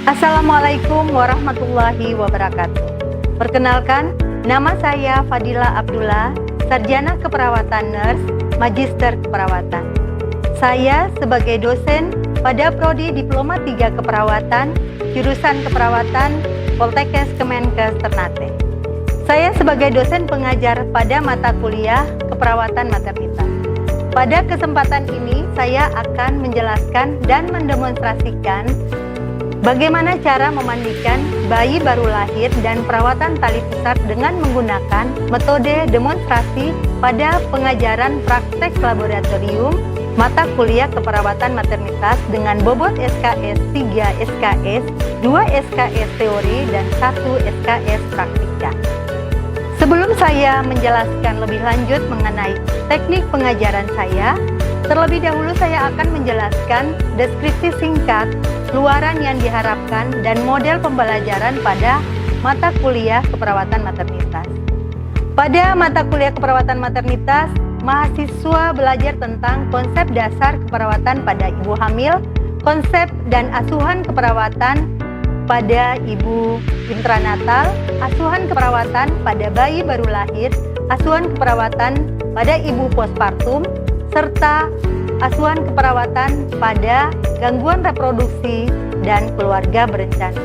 Assalamualaikum warahmatullahi wabarakatuh. Perkenalkan, nama saya Fadila Abdullah, Sarjana Keperawatan Nurse, Magister Keperawatan. Saya sebagai dosen pada Prodi Diploma 3 Keperawatan, Jurusan Keperawatan, Poltekkes Kemenkes Ternate. Saya sebagai dosen pengajar pada mata kuliah Keperawatan Maternitas. Pada kesempatan ini, saya akan menjelaskan dan mendemonstrasikan bagaimana cara memandikan bayi baru lahir dan perawatan tali pusat dengan menggunakan metode demonstrasi pada pengajaran praktek laboratorium mata kuliah keperawatan maternitas dengan bobot SKS 3 SKS, 2 SKS teori, dan 1 SKS praktika. Sebelum saya menjelaskan lebih lanjut mengenai teknik pengajaran saya, terlebih dahulu saya akan menjelaskan deskripsi singkat luaran yang diharapkan dan model pembelajaran pada mata kuliah keperawatan maternitas. Pada mata kuliah keperawatan maternitas, mahasiswa belajar tentang konsep dasar keperawatan pada ibu hamil, konsep dan asuhan keperawatan pada ibu intranatal, asuhan keperawatan pada bayi baru lahir, asuhan keperawatan pada ibu postpartum, serta asuhan keperawatan pada gangguan reproduksi dan keluarga berencana.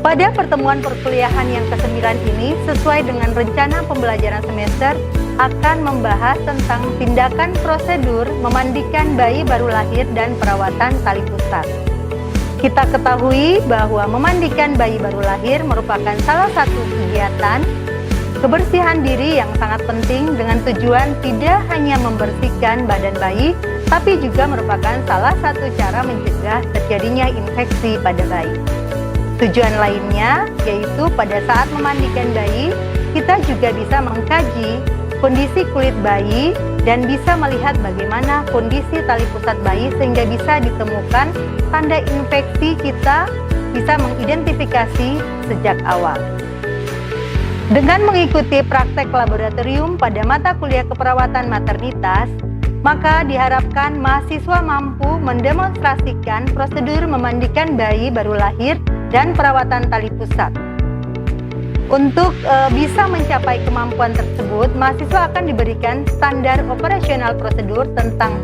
Pada pertemuan perkuliahan yang ke-9 ini, sesuai dengan rencana pembelajaran semester, akan membahas tentang tindakan prosedur memandikan bayi baru lahir dan perawatan tali pusat. Kita ketahui bahwa memandikan bayi baru lahir merupakan salah satu kegiatan kebersihan diri yang sangat penting dengan tujuan tidak hanya membersihkan badan bayi, tapi juga merupakan salah satu cara mencegah terjadinya infeksi pada bayi. Tujuan lainnya yaitu pada saat memandikan bayi, kita juga bisa mengkaji kondisi kulit bayi dan bisa melihat bagaimana kondisi tali pusat bayi sehingga bisa ditemukan tanda infeksi, kita bisa mengidentifikasi sejak awal. Dengan mengikuti praktek laboratorium pada mata kuliah keperawatan maternitas, maka diharapkan mahasiswa mampu mendemonstrasikan prosedur memandikan bayi baru lahir dan perawatan tali pusat. Untuk bisa mencapai kemampuan tersebut, mahasiswa akan diberikan standar operasional prosedur tentang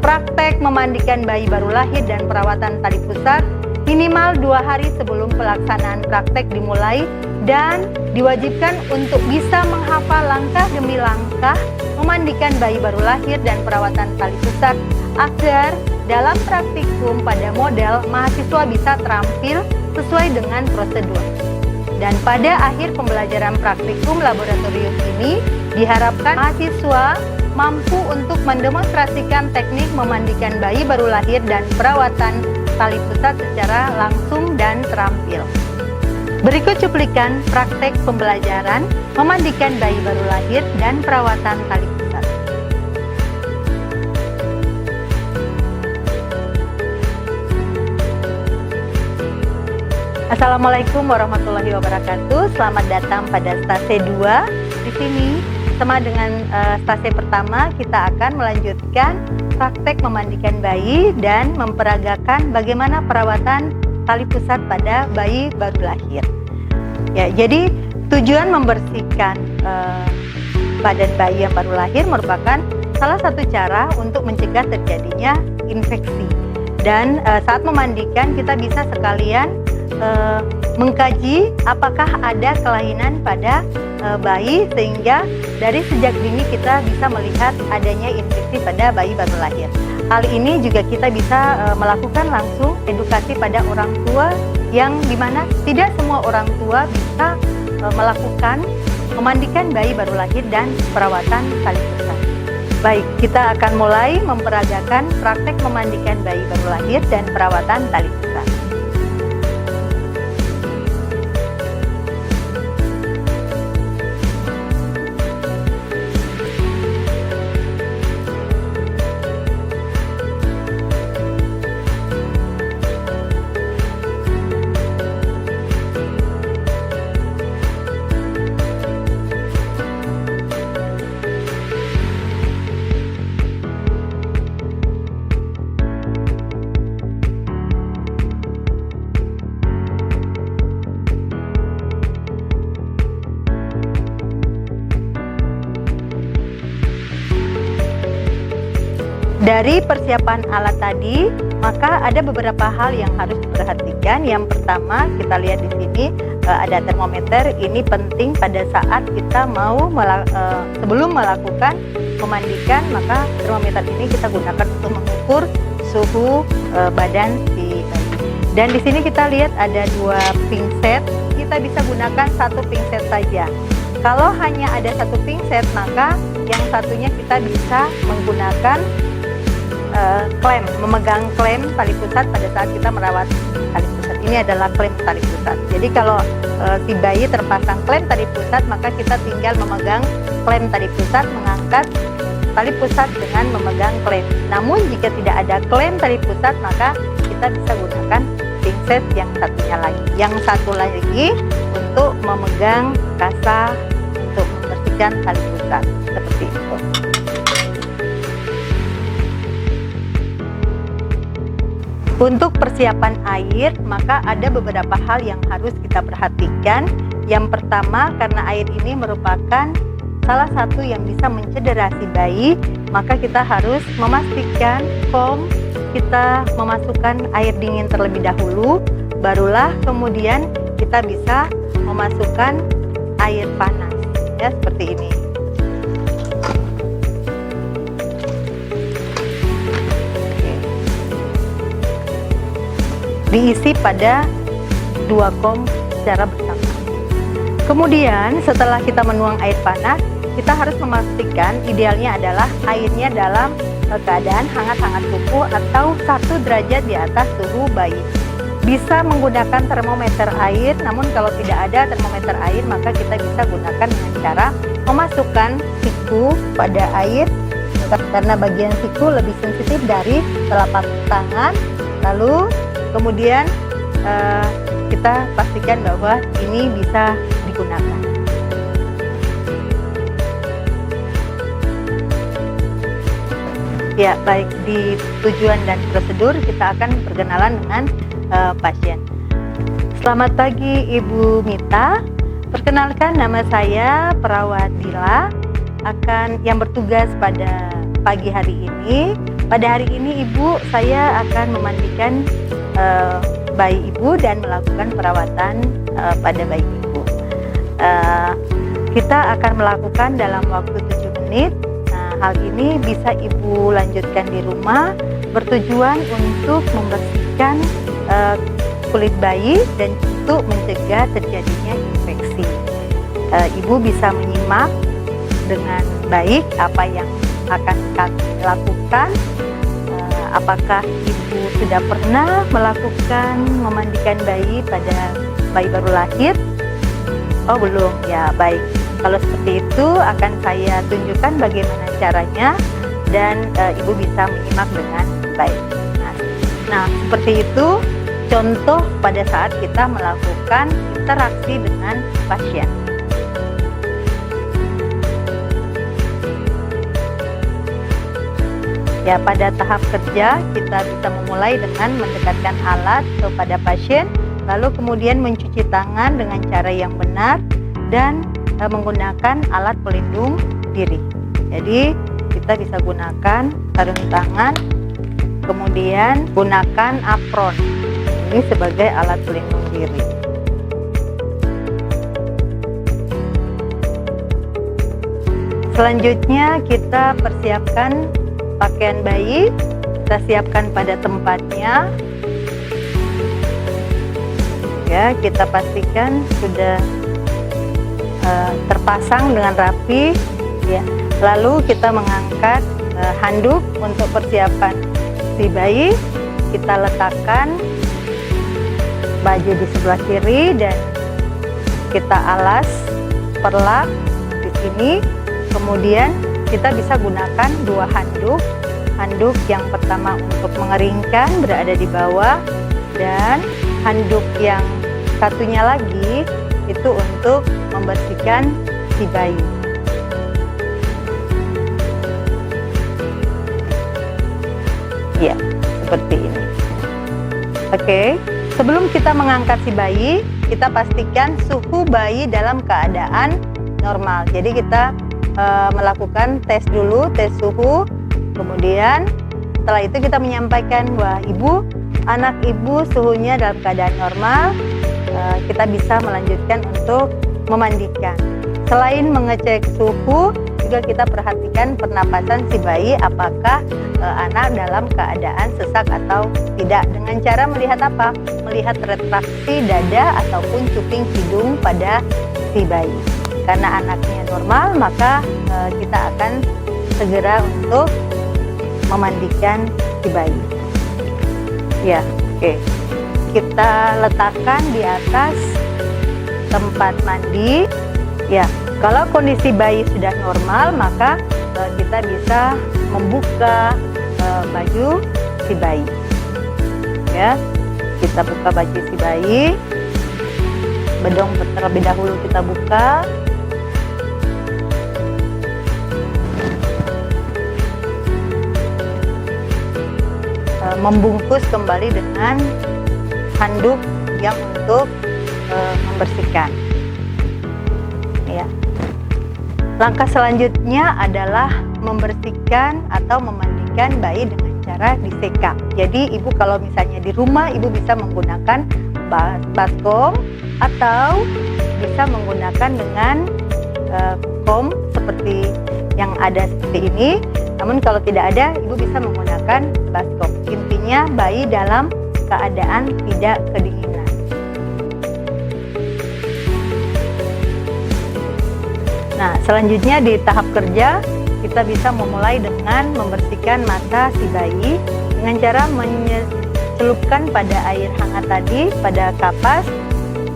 praktek memandikan bayi baru lahir dan perawatan tali pusat minimal 2 hari sebelum pelaksanaan praktek dimulai, dan diwajibkan untuk bisa menghafal langkah demi langkah memandikan bayi baru lahir dan perawatan tali pusat agar dalam praktikum pada model mahasiswa bisa terampil sesuai dengan prosedur. Dan pada akhir pembelajaran praktikum laboratorium ini diharapkan mahasiswa mampu untuk mendemonstrasikan teknik memandikan bayi baru lahir dan perawatan tali pusat secara langsung dan terampil. Berikut cuplikan praktek pembelajaran memandikan bayi baru lahir dan perawatan tali pusat. Assalamualaikum warahmatullahi wabarakatuh. Selamat datang pada stase 2. Di sini sama dengan stase pertama, kita akan melanjutkan praktek memandikan bayi dan memperagakan bagaimana perawatan tali pusat pada bayi baru lahir. Ya, jadi tujuan membersihkan badan bayi yang baru lahir merupakan salah satu cara untuk mencegah terjadinya infeksi. Dan saat memandikan kita bisa sekalian mengkaji apakah ada kelainan pada bayi, sehingga dari sejak dini kita bisa melihat adanya infeksi pada bayi baru lahir. Hal ini juga kita bisa melakukan langsung edukasi pada orang tua, yang dimana tidak semua orang tua bisa melakukan memandikan bayi baru lahir dan perawatan tali pusat. Baik, kita akan mulai memperagakan praktek memandikan bayi baru lahir dan perawatan tali pusat. Dari persiapan alat tadi, maka ada beberapa hal yang harus diperhatikan. Yang pertama, kita lihat di sini ada termometer. Ini penting pada saat kita mau sebelum melakukan memandikan, maka termometer ini kita gunakan untuk mengukur suhu badan si bayi. Dan di sini kita lihat ada 2 pinset. Kita bisa gunakan 1 pinset saja. Kalau hanya ada 1 pinset, maka yang satunya kita bisa menggunakan klem, memegang klem tali pusat pada saat kita merawat tali pusat. Ini adalah klem tali pusat. Jadi kalau si bayi terpasang klem tali pusat, maka kita tinggal memegang klem tali pusat, mengangkat tali pusat dengan memegang klem. Namun jika tidak ada klem tali pusat, maka kita bisa gunakan pinset yang satunya lagi. Yang satu lagi untuk memegang kasa untuk membersihkan tali pusat, seperti itu. Untuk persiapan air, maka ada beberapa hal yang harus kita perhatikan. Yang pertama, karena air ini merupakan salah satu yang bisa mencederai si bayi, maka kita harus memastikan kita memasukkan air dingin terlebih dahulu, barulah kemudian kita bisa memasukkan air panas, ya, seperti ini. Diisi pada 2 kom secara bersamaan. Kemudian setelah kita menuang air panas, kita harus memastikan idealnya adalah airnya dalam keadaan hangat-hangat kuku atau 1 derajat di atas suhu bayi. Bisa menggunakan termometer air, namun kalau tidak ada termometer air, maka kita bisa gunakan dengan cara memasukkan siku pada air, karena bagian siku lebih sensitif dari telapak tangan. Lalu kemudian kita pastikan bahwa ini bisa digunakan. Ya, baik, di tujuan dan prosedur kita akan perkenalan dengan pasien. Selamat pagi Ibu Mita. Perkenalkan, nama saya perawat Dila, yang bertugas pada pagi hari ini. Pada hari ini Ibu, saya akan memandikan bayi Ibu dan melakukan perawatan pada bayi Ibu. Kita akan melakukan dalam waktu 7 menit. Hal ini bisa Ibu lanjutkan di rumah, bertujuan untuk membersihkan kulit bayi dan untuk mencegah terjadinya infeksi. Ibu bisa menyimak dengan baik apa yang akan kami lakukan. Apakah Ibu sudah pernah melakukan memandikan bayi pada bayi baru lahir? Oh, belum, ya, baik. Kalau seperti itu akan saya tunjukkan bagaimana caranya dan Ibu bisa menyimak dengan baik. Nah, seperti itu contoh pada saat kita melakukan interaksi dengan pasien. Ya, pada tahap kerja kita bisa memulai dengan mendekatkan alat kepada pasien, lalu kemudian mencuci tangan dengan cara yang benar dan menggunakan alat pelindung diri. Jadi kita bisa gunakan sarung tangan, kemudian gunakan apron ini sebagai alat pelindung diri. Selanjutnya kita persiapkan pakaian bayi, kita siapkan pada tempatnya. Ya, kita pastikan sudah terpasang dengan rapi. Ya, lalu kita mengangkat handuk untuk persiapan si bayi. Kita letakkan baju di sebelah kiri dan kita alas perlak di sini. Kemudian kita bisa gunakan 2 handuk. Handuk yang pertama untuk mengeringkan berada di bawah, dan handuk yang satunya lagi itu untuk membersihkan si bayi. Ya, seperti ini. Oke, sebelum kita mengangkat si bayi, kita pastikan suhu bayi dalam keadaan normal. Jadi kita melakukan tes dulu, tes suhu, kemudian setelah itu kita menyampaikan bahwa anak ibu suhunya dalam keadaan normal, kita bisa melanjutkan untuk memandikan. Selain mengecek suhu, juga kita perhatikan pernapasan si bayi, apakah anak dalam keadaan sesak atau tidak, dengan cara melihat apa? Melihat retraksi dada ataupun cuping hidung pada si bayi. Karena anaknya normal, maka kita akan segera untuk memandikan si bayi. Ya, oke. Kita letakkan di atas tempat mandi. Ya, kalau kondisi bayi sudah normal, maka kita bisa membuka baju si bayi. Ya, kita buka baju si bayi. Bedong terlebih dahulu kita buka. Membungkus kembali dengan handuk yang untuk membersihkan. Ya. Langkah selanjutnya adalah membersihkan atau memandikan bayi dengan cara disekap. Jadi ibu kalau misalnya di rumah, ibu bisa menggunakan baskom atau bisa menggunakan dengan kom seperti yang ada seperti ini. Namun kalau tidak ada, ibu bisa menggunakan baskom. Intinya bayi dalam keadaan tidak kedinginan. Nah, selanjutnya di tahap kerja, kita bisa memulai dengan membersihkan mata si bayi dengan cara mencelupkan pada air hangat tadi, pada kapas.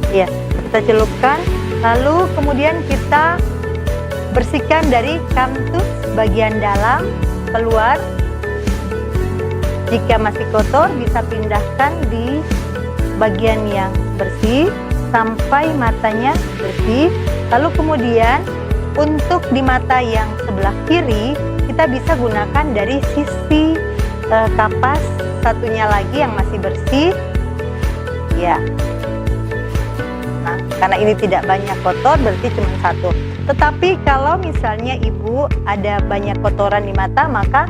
Ya, kita celupkan, lalu kemudian kita bersihkan dari kantus bagian dalam keluar. Jika masih kotor, bisa pindahkan di bagian yang bersih sampai matanya bersih. Lalu kemudian untuk di mata yang sebelah kiri, kita bisa gunakan dari sisi kapas satunya lagi yang masih bersih. Ya. Nah, karena ini tidak banyak kotor, berarti cuma satu. Tetapi kalau misalnya ibu ada banyak kotoran di mata, maka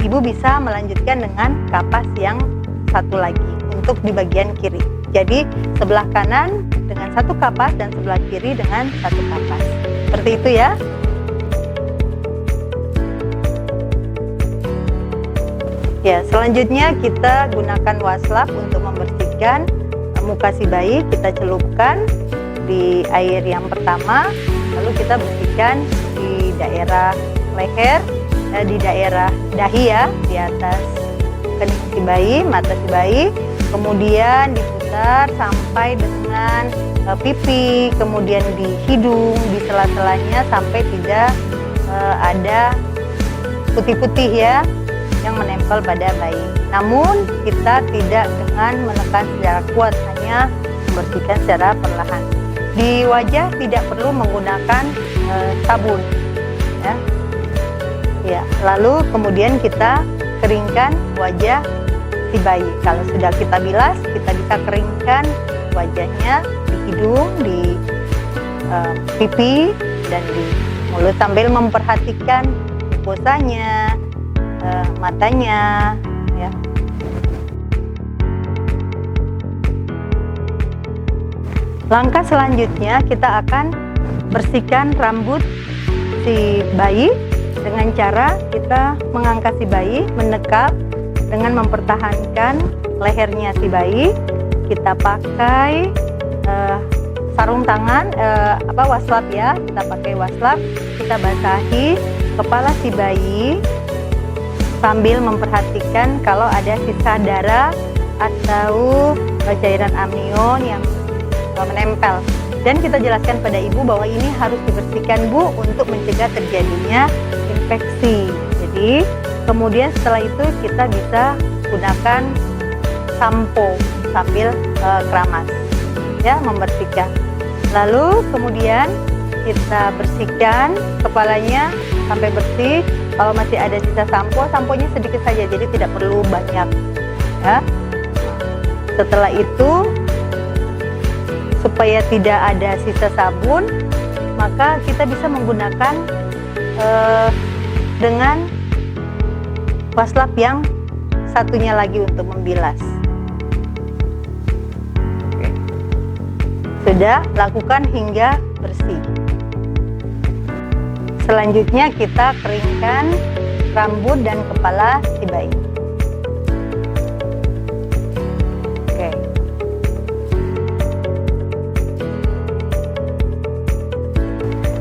ibu bisa melanjutkan dengan kapas yang satu lagi untuk di bagian kiri. Jadi sebelah kanan dengan satu kapas dan sebelah kiri dengan satu kapas. Seperti itu ya. Ya, selanjutnya kita gunakan waslap untuk membersihkan muka si bayi. Kita celupkan di air yang pertama, lalu kita bersihkan di daerah leher, di daerah dahi ya, di atas kening si bayi, mata si bayi, kemudian diputar sampai dengan pipi, kemudian di hidung, di sela-selanya sampai tidak ada putih-putih ya yang menempel pada bayi. Namun kita tidak dengan menekan secara kuat, hanya membersihkan secara perlahan. Di wajah tidak perlu menggunakan sabun ya. Ya, lalu kemudian kita keringkan wajah si bayi. Kalau sudah kita bilas, kita bisa keringkan wajahnya di hidung, di pipi, dan di mulut sambil memperhatikan mukosanya, matanya ya. Langkah selanjutnya kita akan bersihkan rambut si bayi dengan cara kita mengangkat si bayi, menekap dengan mempertahankan lehernya si bayi. Kita pakai sarung tangan, waslap ya, kita pakai waslap, kita basahi kepala si bayi sambil memperhatikan kalau ada sisa darah atau cairan amnion yang menempel. Dan kita jelaskan pada ibu bahwa ini harus dibersihkan bu untuk mencegah terjadinya infeksi. Jadi kemudian setelah itu kita bisa gunakan sampo sambil keramas ya, membersihkan. Lalu kemudian kita bersihkan kepalanya sampai bersih. Kalau masih ada sisa sampo, samponya sedikit saja, jadi tidak perlu banyak ya. Setelah itu, supaya tidak ada sisa sabun, maka kita bisa menggunakan dengan waslap yang satunya lagi untuk membilas. Sudah, lakukan hingga bersih. Selanjutnya kita keringkan rambut dan kepala si bayi. Oke.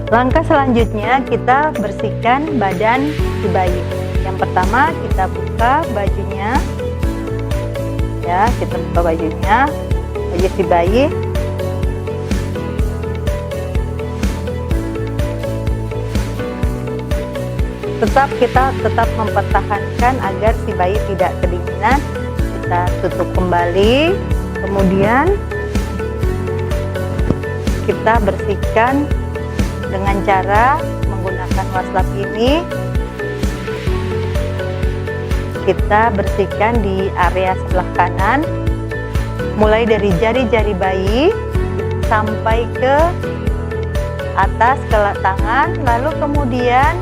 Langkah selanjutnya kita bersihkan badan si bayi. Yang pertama kita buka bajunya. Ya, kita buka bajunya, baju si bayi. Kita tetap mempertahankan agar si bayi tidak kedinginan. Kita tutup kembali, kemudian kita bersihkan dengan cara menggunakan waslap ini. Kita bersihkan di area sebelah kanan, mulai dari jari-jari bayi sampai ke atas kelak tangan, lalu kemudian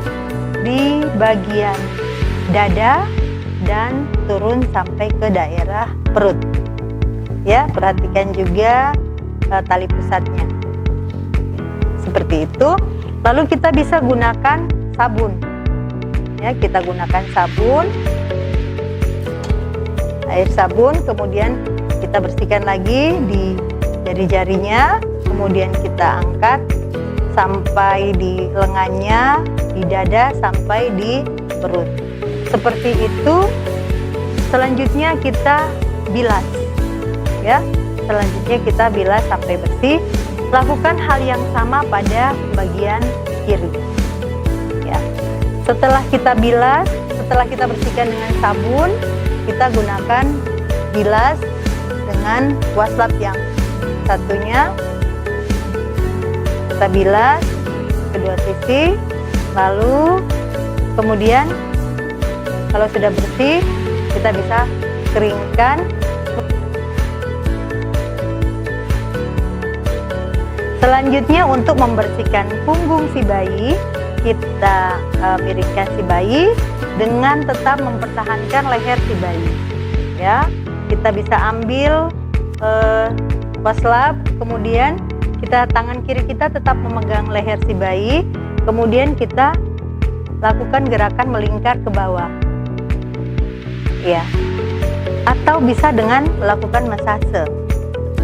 di bagian dada dan turun sampai ke daerah perut. Ya, perhatikan juga tali pusatnya. Seperti itu. Lalu kita bisa gunakan sabun. Ya, kita gunakan sabun, air sabun, kemudian kita bersihkan lagi di jari-jarinya, kemudian kita angkat sampai di lengannya, di dada sampai di perut. Seperti itu. Selanjutnya kita bilas. Ya, selanjutnya kita bilas sampai bersih. Lakukan hal yang sama pada bagian kiri. Ya. Setelah kita bilas, setelah kita bersihkan dengan sabun, kita gunakan bilas dengan waslap yang satunya. Kita bilas kedua sisi, lalu kemudian kalau sudah bersih kita bisa keringkan. Selanjutnya untuk membersihkan punggung si bayi, kita miringkan si bayi dengan tetap mempertahankan leher si bayi. Ya, kita bisa ambil waslap, kemudian tangan kiri kita tetap memegang leher si bayi, kemudian kita lakukan gerakan melingkar ke bawah. Ya. Atau bisa dengan melakukan masase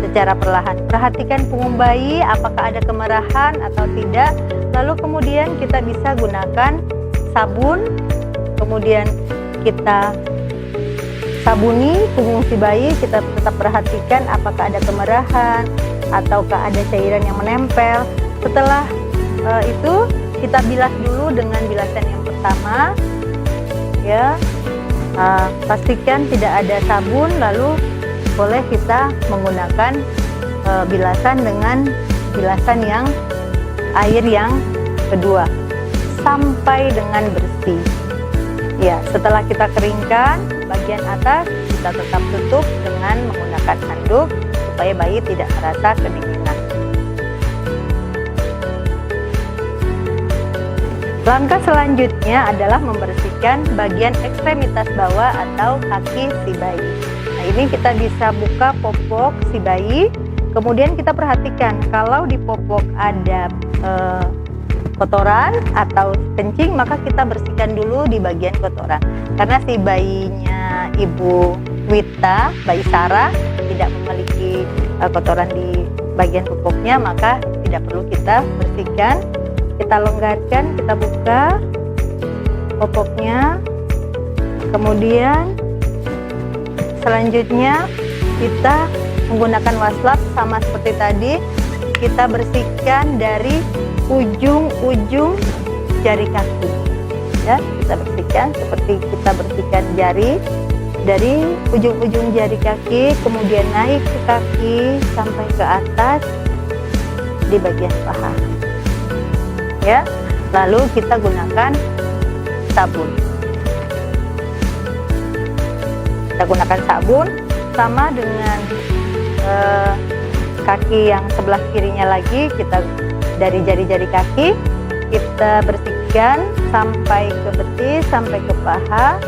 secara perlahan. Perhatikan punggung bayi apakah ada kemerahan atau tidak. Lalu kemudian kita bisa gunakan sabun, kemudian kita sabuni punggung si bayi, kita tetap perhatikan apakah ada kemerahan ataukah ada cairan yang menempel. Setelah itu kita bilas dulu dengan bilasan yang pertama. Ya, pastikan tidak ada sabun, lalu boleh kita menggunakan bilasan dengan bilasan yang air yang kedua sampai dengan bersih. Ya, setelah kita keringkan bagian atas, kita tetap tutup dengan menggunakan handuk supaya bayi tidak merasa kedinginan. Langkah selanjutnya adalah membersihkan bagian ekstremitas bawah atau kaki si bayi. Nah, ini kita bisa buka popok si bayi, kemudian kita perhatikan kalau di popok ada kotoran atau kencing, maka kita bersihkan dulu di bagian kotoran. Karena si bayinya Ibu Wita, bayi Sarah, tidak memiliki kotoran di bagian popoknya, maka tidak perlu kita bersihkan. Kita longgarkan, kita buka popoknya, kemudian selanjutnya kita menggunakan waslap sama seperti tadi. Kita bersihkan dari ujung-ujung jari kaki. Ya, kita bersihkan seperti kita bersihkan jari dari ujung-ujung jari kaki, kemudian naik ke kaki sampai ke atas di bagian paha. Ya, lalu kita gunakan sabun. Kita gunakan sabun sama dengan kaki yang sebelah kirinya lagi. Kita dari jari-jari kaki kita bersihkan sampai ke betis, sampai ke paha.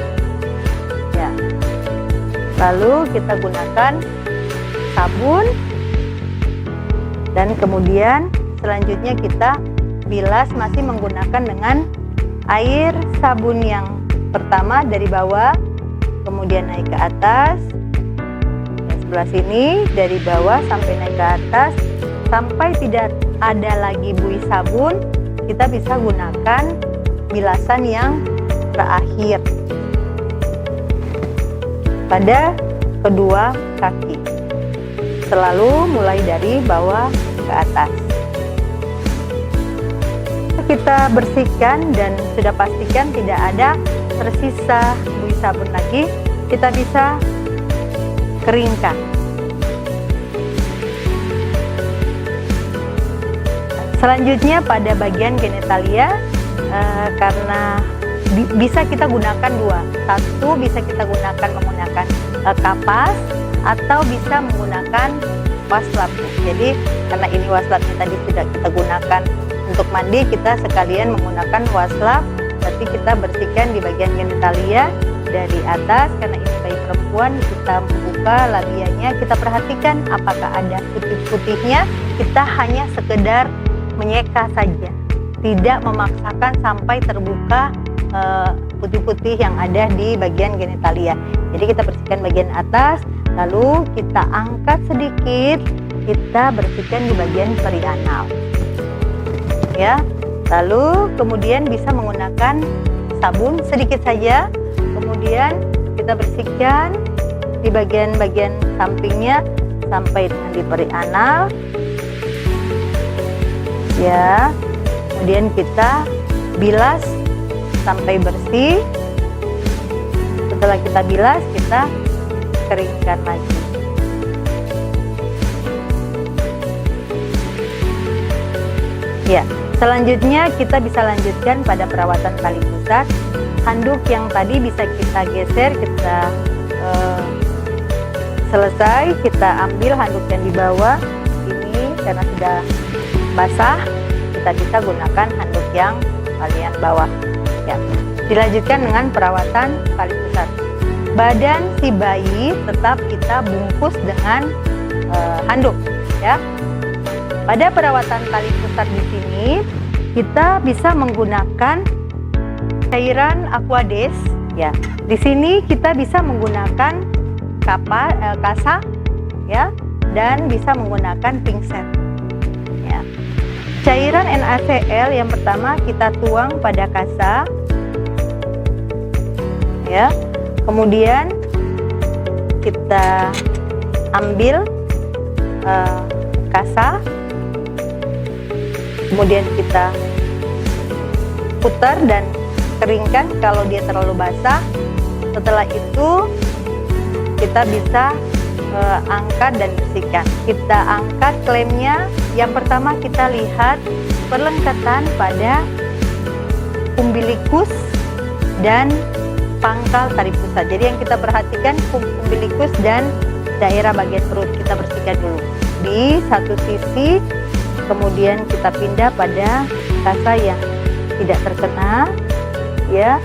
Ya, Lalu kita gunakan sabun, dan kemudian selanjutnya kita bilas masih menggunakan dengan air sabun yang pertama dari bawah, kemudian naik ke atas. Dan sebelah sini dari bawah sampai naik ke atas, sampai tidak ada lagi buih sabun, kita bisa gunakan bilasan yang terakhir pada kedua kaki, selalu mulai dari bawah ke atas. Kita bersihkan dan sudah pastikan tidak ada tersisa buih sabun lagi, kita bisa keringkan. Selanjutnya pada bagian genitalia, karena bisa kita gunakan dua. Satu bisa kita gunakan menggunakan kapas, atau bisa menggunakan wastafel. Jadi karena ini wastafel tadi tidak kita gunakan untuk mandi, kita sekalian menggunakan wastafel. Berarti kita bersihkan di bagian genitalia dari atas, karena ini bayi perempuan, kita membuka labianya, kita perhatikan apakah ada putih-putihnya. Kita hanya sekedar menyeka saja, tidak memaksakan sampai terbuka putih-putih yang ada di bagian genitalia. Jadi kita bersihkan bagian atas, lalu kita angkat sedikit, kita bersihkan di bagian perianal, ya. Lalu kemudian bisa menggunakan sabun sedikit saja, kemudian kita bersihkan di bagian-bagian sampingnya sampai dengan di perianal, ya. Kemudian kita bilas sampai bersih. Setelah kita bilas, kita keringkan lagi. Ya, selanjutnya kita bisa lanjutkan pada perawatan tali pusat. Handuk yang tadi bisa kita geser, kita selesai, kita ambil handuk yang di bawah ini karena sudah basah, kita bisa gunakan handuk yang bagian bawah. Ya, dilanjutkan dengan perawatan tali pusat. Badan si bayi tetap kita bungkus dengan handuk, ya. Pada perawatan tali pusat di sini kita bisa menggunakan cairan Aquades, ya. Di sini kita bisa menggunakan kasa, ya, dan bisa menggunakan pingset. Ya. Cairan NaCl yang pertama kita tuang pada kasa, ya. Kemudian kita ambil kasa, kemudian kita putar dan keringkan kalau dia terlalu basah. Setelah itu kita bisa angkat dan bersihkan. Kita angkat klemnya. Yang pertama kita lihat perlengkatan pada umbilikus dan pangkal tali pusat. Jadi yang kita perhatikan umbilikus dan daerah bagian perut kita bersihkan dulu di satu sisi, kemudian kita pindah pada kasa yang tidak terkena, ya,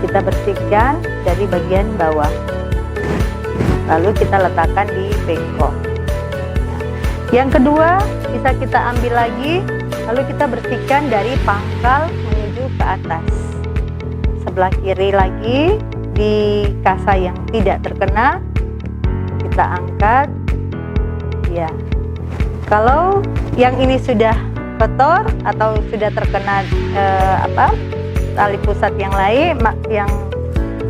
kita bersihkan dari bagian bawah, lalu kita letakkan di bengkok. Yang kedua bisa kita ambil lagi, lalu kita bersihkan dari pangkal menuju ke atas. Sebelah kiri lagi di kasa yang tidak terkena, kita angkat, ya. Kalau yang ini sudah kotor atau sudah terkena tali pusat yang lain, yang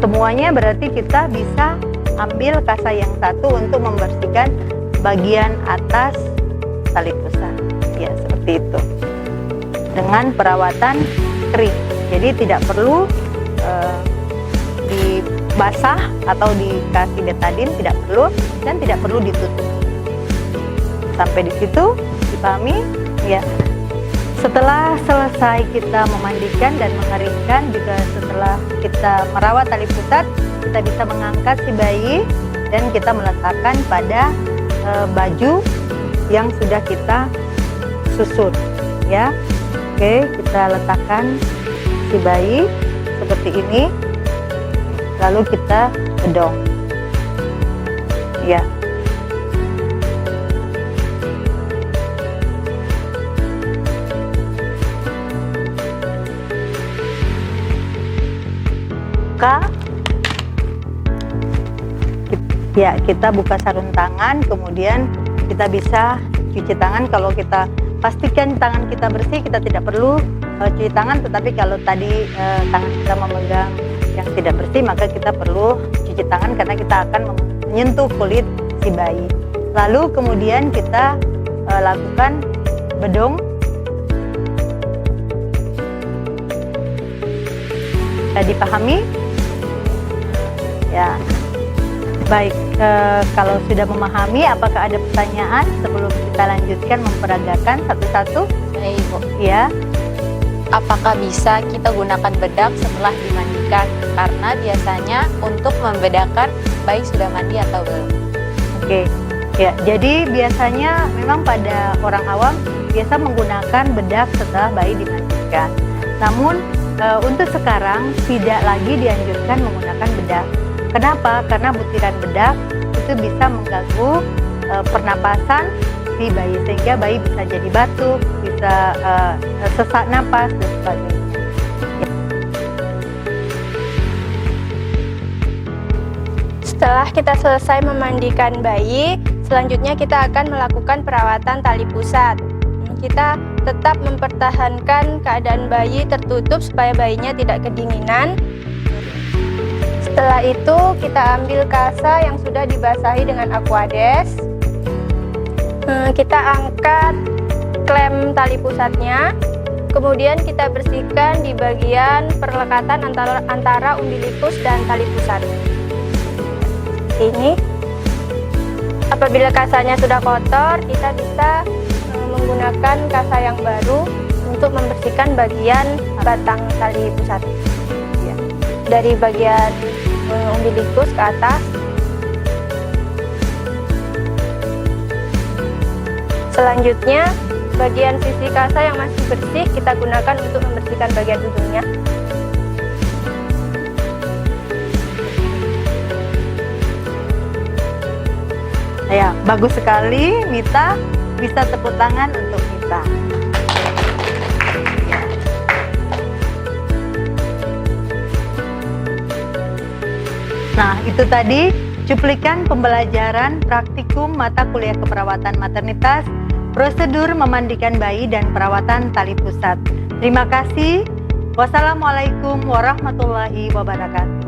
semuanya, berarti kita bisa ambil kasa yang satu untuk membersihkan bagian atas tali pusat, ya, seperti itu, dengan perawatan kering. Jadi tidak perlu dibasah atau dikasih betadine, tidak perlu, dan tidak perlu ditutup. Sampai di situ dipahami, ya. Setelah selesai kita memandikan dan mengeringkan, juga setelah kita merawat tali pusat, kita bisa mengangkat si bayi dan kita meletakkan pada baju yang sudah kita susun, ya. Oke, kita letakkan si bayi seperti ini, lalu kita bedong. Ya. Ya, kita buka sarung tangan, kemudian kita bisa cuci tangan. Kalau kita pastikan tangan kita bersih, kita tidak perlu cuci tangan. Tetapi kalau tadi tangan kita memegang yang tidak bersih, maka kita perlu cuci tangan karena kita akan menyentuh kulit si bayi. Lalu kemudian kita lakukan bedong. Bisa dipahami? Ya. Baik, kalau sudah memahami, apakah ada pertanyaan sebelum kita lanjutkan memperagakan satu-satu? Baik, Bu. Ya. Apakah bisa kita gunakan bedak setelah dimandikan? Karena biasanya untuk membedakan bayi sudah mandi atau belum. Oke. Ya, jadi biasanya memang pada orang awam biasa menggunakan bedak setelah bayi dimandikan. Namun untuk sekarang tidak lagi dianjurkan menggunakan bedak. Kenapa? Karena butiran bedak itu bisa mengganggu pernapasan si bayi, sehingga bayi bisa jadi batuk, bisa sesak napas dan sebagainya. Setelah kita selesai memandikan bayi, selanjutnya kita akan melakukan perawatan tali pusat. Kita tetap mempertahankan keadaan bayi tertutup supaya bayinya tidak kedinginan. Setelah itu kita ambil kasa yang sudah dibasahi dengan Aquades. Kita angkat klem tali pusatnya. Kemudian kita bersihkan di bagian perlekatan antara umbilikus dan tali pusat. Ini. Apabila kasanya sudah kotor, kita bisa menggunakan kasa yang baru untuk membersihkan bagian batang tali pusat. Dari bagian umbilikus ke atas. Selanjutnya, bagian sisi kasa yang masih bersih kita gunakan untuk membersihkan bagian ujungnya. Ya, bagus sekali, Mita. Bisa tepuk tangan untuk Mita. Nah, itu tadi cuplikan pembelajaran praktikum mata kuliah keperawatan maternitas, prosedur memandikan bayi dan perawatan tali pusat. Terima kasih. Wassalamualaikum warahmatullahi wabarakatuh.